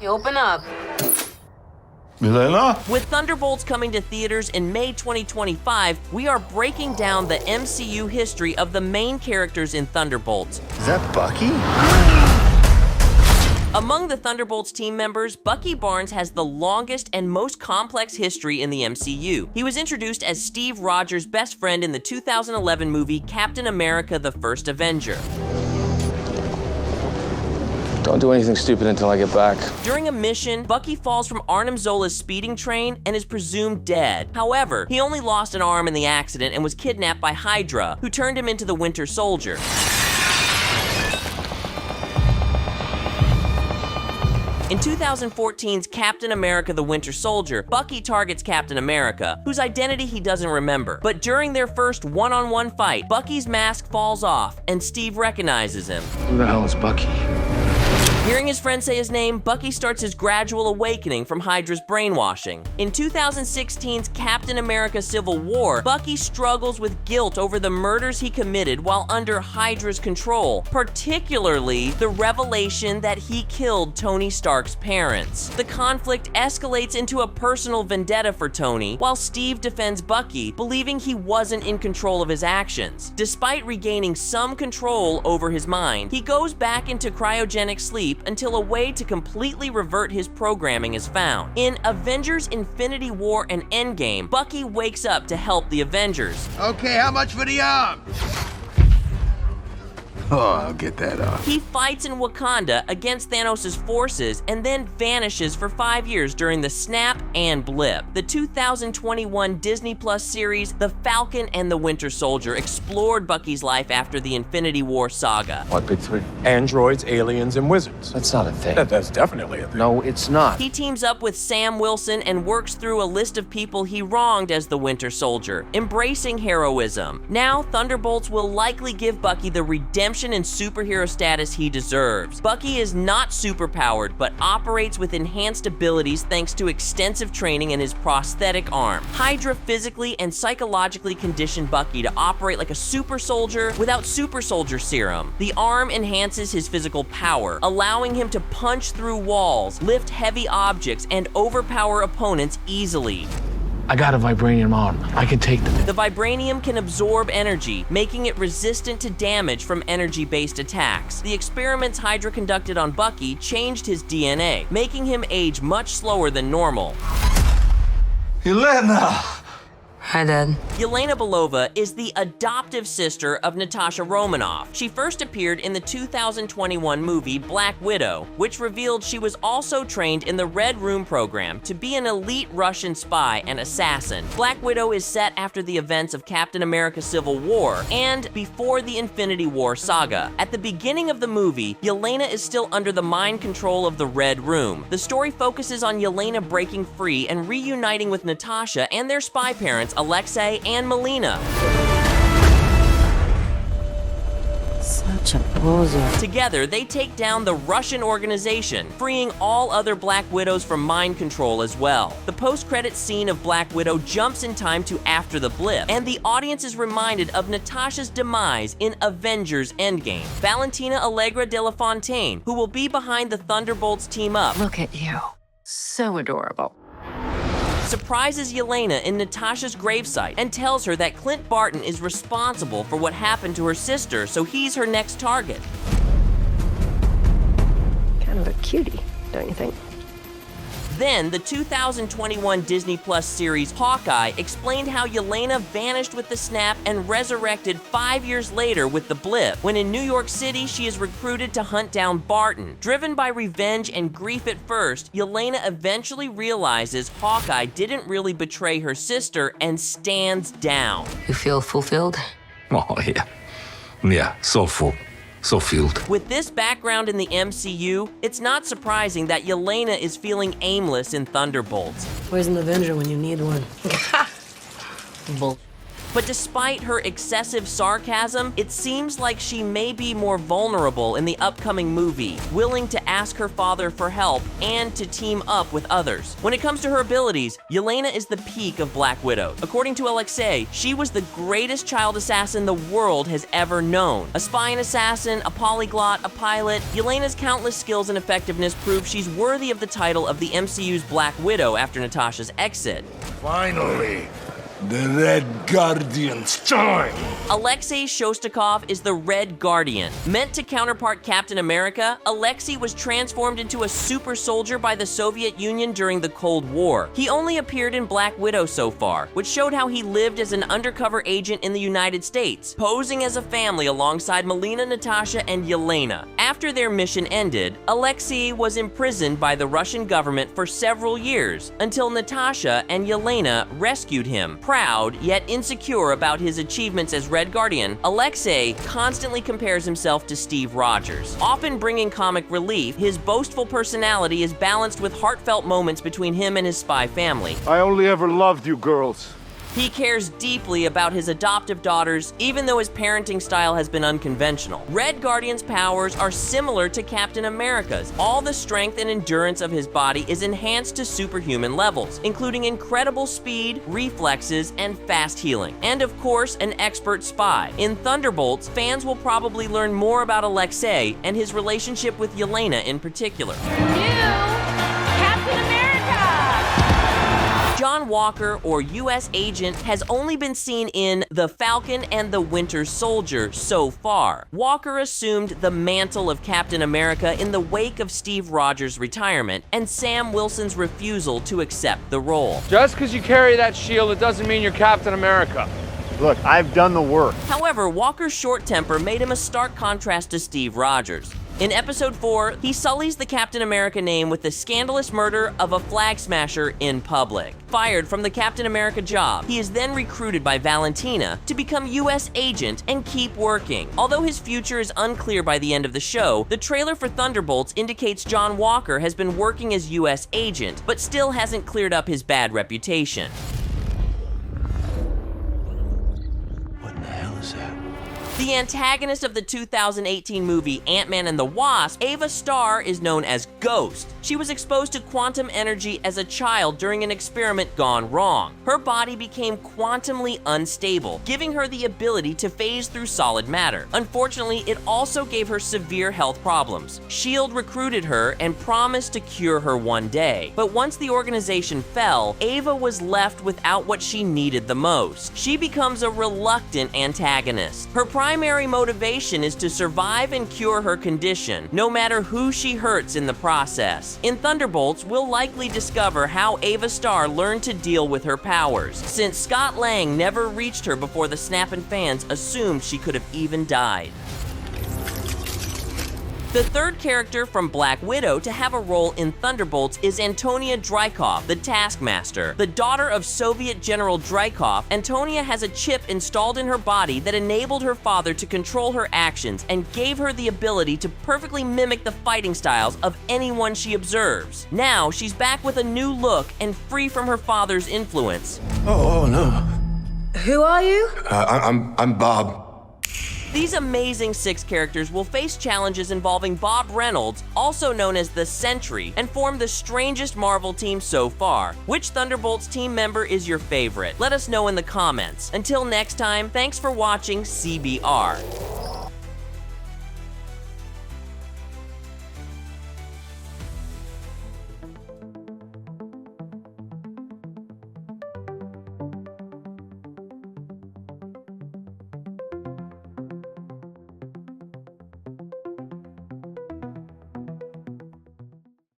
You open up. Yelena? With Thunderbolts coming to theaters in May 2025, we are breaking down the MCU history of the main characters in Thunderbolts. Is that Bucky? Among the Thunderbolts team members, Bucky Barnes has the longest and most complex history in the MCU. He was introduced as Steve Rogers' best friend in the 2011 movie Captain America: The First Avenger. Don't do anything stupid until I get back. During a mission, Bucky falls from Arnim Zola's speeding train and is presumed dead. However, he only lost an arm in the accident and was kidnapped by Hydra, who turned him into the Winter Soldier. In 2014's Captain America: The Winter Soldier, Bucky targets Captain America, whose identity he doesn't remember. But during their first one-on-one fight, Bucky's mask falls off, and Steve recognizes him. Who the hell is Bucky? Hearing his friend say his name, Bucky starts his gradual awakening from Hydra's brainwashing. In 2016's Captain America: Civil War, Bucky struggles with guilt over the murders he committed while under Hydra's control, particularly the revelation that he killed Tony Stark's parents. The conflict escalates into a personal vendetta for Tony, while Steve defends Bucky, believing he wasn't in control of his actions. Despite regaining some control over his mind, he goes back into cryogenic sleep until a way to completely revert his programming is found. In Avengers: Infinity War and Endgame, Bucky wakes up to help the Avengers. Okay, how much for the arm? Oh, I'll get that off. He fights in Wakanda against Thanos' forces and then vanishes for 5 years during the Snap and Blip. The 2021 Disney Plus series, The Falcon and the Winter Soldier, explored Bucky's life after the Infinity War saga. What big three? Androids, aliens, and wizards. That's not a thing. That's definitely a thing. No, it's not. He teams up with Sam Wilson and works through a list of people he wronged as the Winter Soldier, embracing heroism. Now, Thunderbolts will likely give Bucky the redemption and superhero status he deserves. Bucky is not superpowered, but operates with enhanced abilities thanks to extensive training in his prosthetic arm. Hydra physically and psychologically conditioned Bucky to operate like a super soldier without super soldier serum. The arm enhances his physical power, allowing him to punch through walls, lift heavy objects, and overpower opponents easily. I got a vibranium arm. I can take them. The vibranium can absorb energy, making it resistant to damage from energy-based attacks. The experiments Hydra conducted on Bucky changed his DNA, making him age much slower than normal. Yelena! Hi, Dad. Yelena Belova is the adoptive sister of Natasha Romanoff. She first appeared in the 2021 movie Black Widow, which revealed she was also trained in the Red Room program to be an elite Russian spy and assassin. Black Widow is set after the events of Captain America: Civil War and before the Infinity War saga. At the beginning of the movie, Yelena is still under the mind control of the Red Room. The story focuses on Yelena breaking free and reuniting with Natasha and their spy parents, Alexei and Melina. Such a poser. Together, they take down the Russian organization, freeing all other Black Widows from mind control as well. The post-credits scene of Black Widow jumps in time to after the blip, and the audience is reminded of Natasha's demise in Avengers: Endgame. Valentina Allegra de la Fontaine, who will be behind the Thunderbolts team up, Look at you. So adorable. surprises Yelena in Natasha's gravesite and tells her that Clint Barton is responsible for what happened to her sister, so he's her next target. Kind of a cutie, don't you think? Then, the 2021 Disney Plus series Hawkeye explained how Yelena vanished with the snap and resurrected 5 years later with the blip, when in New York City she is recruited to hunt down Barton. Driven by revenge and grief at first, Yelena eventually realizes Hawkeye didn't really betray her sister and stands down. You feel fulfilled? Oh, yeah. Yeah, so full. So filled. With this background in the MCU, it's not surprising that Yelena is feeling aimless in Thunderbolts. Where's an Avenger when you need one? Bull. But despite her excessive sarcasm, it seems like she may be more vulnerable in the upcoming movie, willing to ask her father for help and to team up with others. When it comes to her abilities, Yelena is the peak of Black Widow. According to Alexei, she was the greatest child assassin the world has ever known. A spy and assassin, a polyglot, a pilot, Yelena's countless skills and effectiveness prove she's worthy of the title of the MCU's Black Widow after Natasha's exit. Finally, the Red Guardian's time. Alexei Shostakov is the Red Guardian. Meant to counterpart Captain America, Alexei was transformed into a super soldier by the Soviet Union during the Cold War. He only appeared in Black Widow so far, which showed how he lived as an undercover agent in the United States, posing as a family alongside Melina, Natasha, and Yelena. After their mission ended, Alexei was imprisoned by the Russian government for several years, until Natasha and Yelena rescued him. Proud, yet insecure about his achievements as Red Guardian, Alexei constantly compares himself to Steve Rogers. Often bringing comic relief, his boastful personality is balanced with heartfelt moments between him and his spy family. I only ever loved you girls. He cares deeply about his adoptive daughters, even though his parenting style has been unconventional. Red Guardian's powers are similar to Captain America's. All the strength and endurance of his body is enhanced to superhuman levels, including incredible speed, reflexes, and fast healing. And of course, an expert spy. In Thunderbolts, fans will probably learn more about Alexei and his relationship with Yelena in particular. John Walker, or U.S. Agent, has only been seen in The Falcon and the Winter Soldier so far. Walker assumed the mantle of Captain America in the wake of Steve Rogers' retirement and Sam Wilson's refusal to accept the role. Just because you carry that shield, it doesn't mean you're Captain America. Look, I've done the work. However, Walker's short temper made him a stark contrast to Steve Rogers. In Episode 4, he sullies the Captain America name with the scandalous murder of a flag smasher in public. Fired from the Captain America job, he is then recruited by Valentina to become U.S. Agent and keep working. Although his future is unclear by the end of the show, the trailer for Thunderbolts indicates John Walker has been working as U.S. Agent, but still hasn't cleared up his bad reputation. What in the hell is that? The antagonist of the 2018 movie Ant-Man and the Wasp, Ava Starr, is known as Ghost. She was exposed to quantum energy as a child during an experiment gone wrong. Her body became quantumly unstable, giving her the ability to phase through solid matter. Unfortunately, it also gave her severe health problems. S.H.I.E.L.D. recruited her and promised to cure her one day. But once the organization fell, Ava was left without what she needed the most. She becomes a reluctant antagonist. Her primary motivation is to survive and cure her condition, no matter who she hurts in the process. In Thunderbolts, we'll likely discover how Ava Starr learned to deal with her powers, since Scott Lang never reached her before the Snappin' fans assumed she could have even died. The third character from Black Widow to have a role in Thunderbolts is Antonia Dreykov, the Taskmaster. The daughter of Soviet General Dreykov, Antonia has a chip installed in her body that enabled her father to control her actions and gave her the ability to perfectly mimic the fighting styles of anyone she observes. Now, she's back with a new look and free from her father's influence. Oh, no. Who are you? I'm Bob. These amazing 6 characters will face challenges involving Bob Reynolds, also known as the Sentry, and form the strangest Marvel team so far. Which Thunderbolts team member is your favorite? Let us know in the comments. Until next time, thanks for watching CBR.